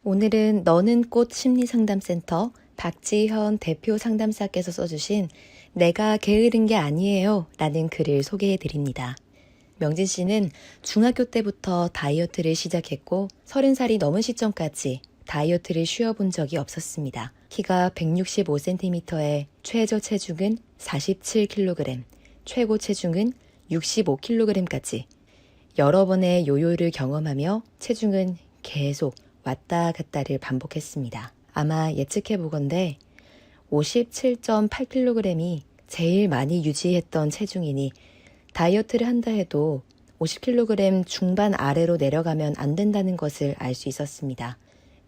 오늘은 너는 꽃 심리상담센터 박지현 대표 상담사께서 써주신 내가 게으른 게 아니에요 라는 글을 소개해 드립니다. 명진 씨는 중학교 때부터 다이어트를 시작했고 30살이 넘은 시점까지 다이어트를 쉬어본 적이 없었습니다. 키가 165cm에 최저 체중은 47kg, 최고 체중은 65kg까지 여러 번의 요요를 경험하며 체중은 계속 왔다 갔다를 반복했습니다. 아마 예측해보건대 57.8kg이 제일 많이 유지했던 체중이니 다이어트를 한다 해도 50kg 중반 아래로 내려가면 안 된다는 것을 알 수 있었습니다.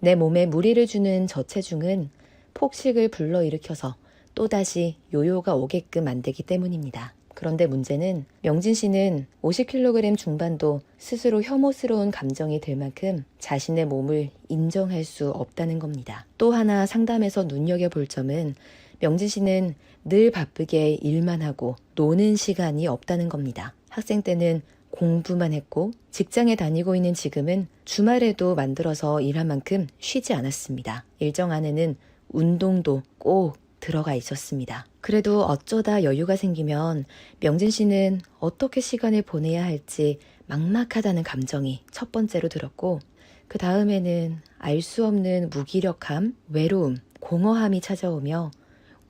내 몸에 무리를 주는 저체중은 폭식을 불러일으켜서 또다시 요요가 오게끔 만들기 때문입니다. 그런데 문제는 명진 씨는 50kg 중반도 스스로 혐오스러운 감정이 들 만큼 자신의 몸을 인정할 수 없다는 겁니다. 또 하나 상담에서 눈여겨볼 점은 명진 씨는 늘 바쁘게 일만 하고 노는 시간이 없다는 겁니다. 학생 때는 공부만 했고 직장에 다니고 있는 지금은 주말에도 만들어서 일한 만큼 쉬지 않았습니다. 일정 안에는 운동도 꼭 들어가 있었습니다. 그래도 어쩌다 여유가 생기면 명진 씨는 어떻게 시간을 보내야 할지 막막하다는 감정이 첫 번째로 들었고 그 다음에는 알 수 없는 무기력함, 외로움, 공허함이 찾아오며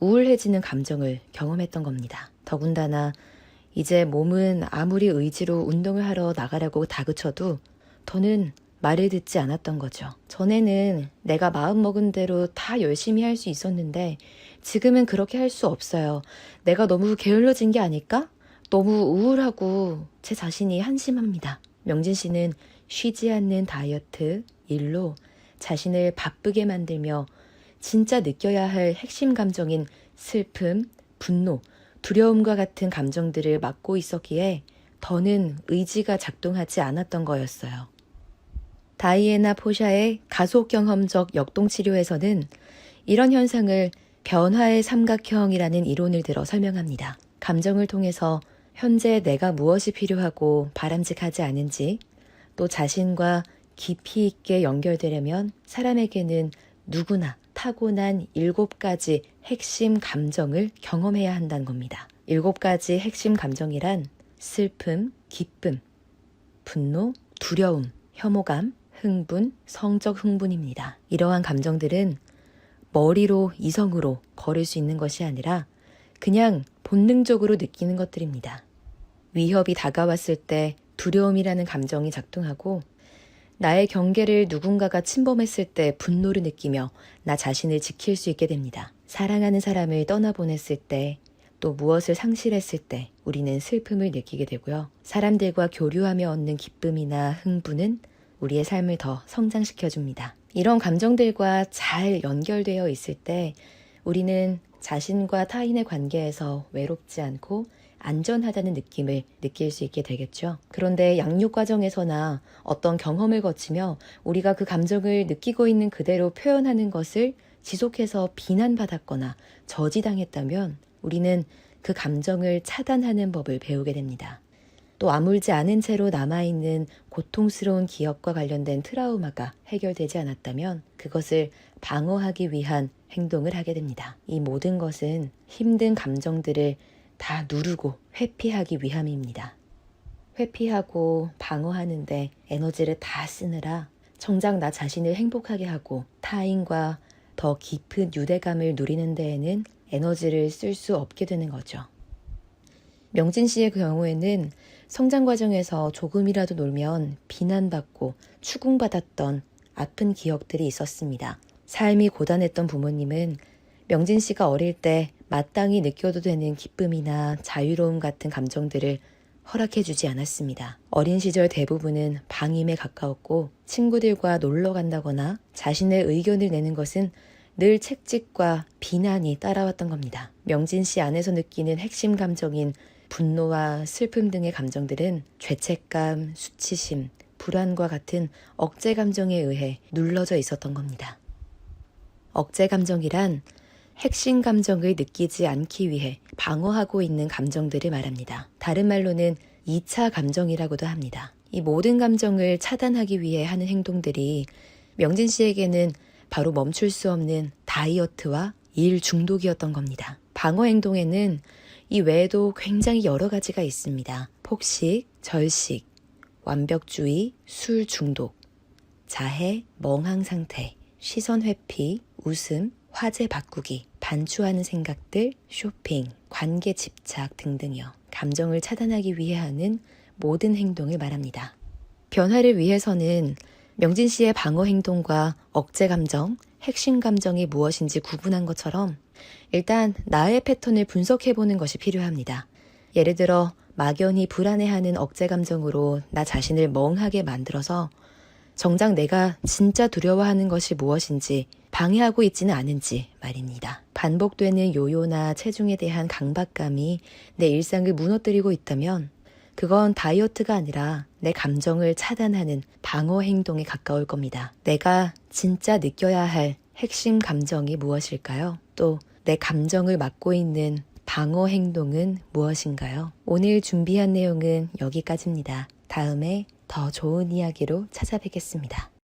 우울해지는 감정을 경험했던 겁니다. 더군다나 이제 몸은 아무리 의지로 운동을 하러 나가라고 다그쳐도 더는 말을 듣지 않았던 거죠. 전에는 내가 마음먹은 대로 다 열심히 할 수 있었는데 지금은 그렇게 할 수 없어요. 내가 너무 게을러진 게 아닐까? 너무 우울하고 제 자신이 한심합니다. 명진 씨는 쉬지 않는 다이어트, 일로 자신을 바쁘게 만들며 진짜 느껴야 할 핵심 감정인 슬픔, 분노, 두려움과 같은 감정들을 막고 있었기에 더는 의지가 작동하지 않았던 거였어요. 다이애나 포샤의 가속경험적 역동치료에서는 이런 현상을 변화의 삼각형이라는 이론을 들어 설명합니다. 감정을 통해서 현재 내가 무엇이 필요하고 바람직하지 않은지 또 자신과 깊이 있게 연결되려면 사람에게는 누구나 타고난 7가지 핵심 감정을 경험해야 한다는 겁니다. 7가지 핵심 감정이란 슬픔, 기쁨, 분노, 두려움, 혐오감, 흥분, 성적 흥분입니다. 이러한 감정들은 머리로 이성으로 걸을 수 있는 것이 아니라 그냥 본능적으로 느끼는 것들입니다. 위협이 다가왔을 때 두려움이라는 감정이 작동하고 나의 경계를 누군가가 침범했을 때 분노를 느끼며 나 자신을 지킬 수 있게 됩니다. 사랑하는 사람을 떠나보냈을 때 또 무엇을 상실했을 때 우리는 슬픔을 느끼게 되고요. 사람들과 교류하며 얻는 기쁨이나 흥분은 우리의 삶을 더 성장시켜줍니다. 이런 감정들과 잘 연결되어 있을 때 우리는 자신과 타인의 관계에서 외롭지 않고 안전하다는 느낌을 느낄 수 있게 되겠죠. 그런데 양육 과정에서나 어떤 경험을 거치며 우리가 그 감정을 느끼고 있는 그대로 표현하는 것을 지속해서 비난받았거나 저지당했다면 우리는 그 감정을 차단하는 법을 배우게 됩니다. 또 아물지 않은 채로 남아있는 고통스러운 기억과 관련된 트라우마가 해결되지 않았다면 그것을 방어하기 위한 행동을 하게 됩니다. 이 모든 것은 힘든 감정들을 다 누르고 회피하기 위함입니다. 회피하고 방어하는데 에너지를 다 쓰느라 정작 나 자신을 행복하게 하고 타인과 더 깊은 유대감을 누리는 데에는 에너지를 쓸 수 없게 되는 거죠. 명진 씨의 경우에는 성장 과정에서 조금이라도 놀면 비난받고 추궁받았던 아픈 기억들이 있었습니다. 삶이 고단했던 부모님은 명진 씨가 어릴 때 마땅히 느껴도 되는 기쁨이나 자유로움 같은 감정들을 허락해주지 않았습니다. 어린 시절 대부분은 방임에 가까웠고 친구들과 놀러 간다거나 자신의 의견을 내는 것은 늘 채찍과 비난이 따라왔던 겁니다. 명진 씨 안에서 느끼는 핵심 감정인 분노와 슬픔 등의 감정들은 죄책감, 수치심, 불안과 같은 억제 감정에 의해 눌러져 있었던 겁니다. 억제 감정이란 핵심 감정을 느끼지 않기 위해 방어하고 있는 감정들을 말합니다. 다른 말로는 2차 감정이라고도 합니다. 이 모든 감정을 차단하기 위해 하는 행동들이 명진 씨에게는 바로 멈출 수 없는 다이어트와 일 중독이었던 겁니다. 방어 행동에는 이 외에도 굉장히 여러 가지가 있습니다. 폭식, 절식, 완벽주의, 술 중독, 자해, 멍한 상태, 시선 회피, 웃음, 화제 바꾸기, 반추하는 생각들, 쇼핑, 관계 집착 등등이요. 감정을 차단하기 위해 하는 모든 행동을 말합니다. 변화를 위해서는 명진 씨의 방어 행동과 억제 감정, 핵심 감정이 무엇인지 구분한 것처럼 일단 나의 패턴을 분석해보는 것이 필요합니다. 예를 들어 막연히 불안해하는 억제 감정으로 나 자신을 멍하게 만들어서 정작 내가 진짜 두려워하는 것이 무엇인지 방해하고 있지는 않은지 말입니다. 반복되는 요요나 체중에 대한 강박감이 내 일상을 무너뜨리고 있다면 그건 다이어트가 아니라 내 감정을 차단하는 방어 행동에 가까울 겁니다. 내가 진짜 느껴야 할 핵심 감정이 무엇일까요? 또 내 감정을 막고 있는 방어 행동은 무엇인가요? 오늘 준비한 내용은 여기까지입니다. 다음에 더 좋은 이야기로 찾아뵙겠습니다.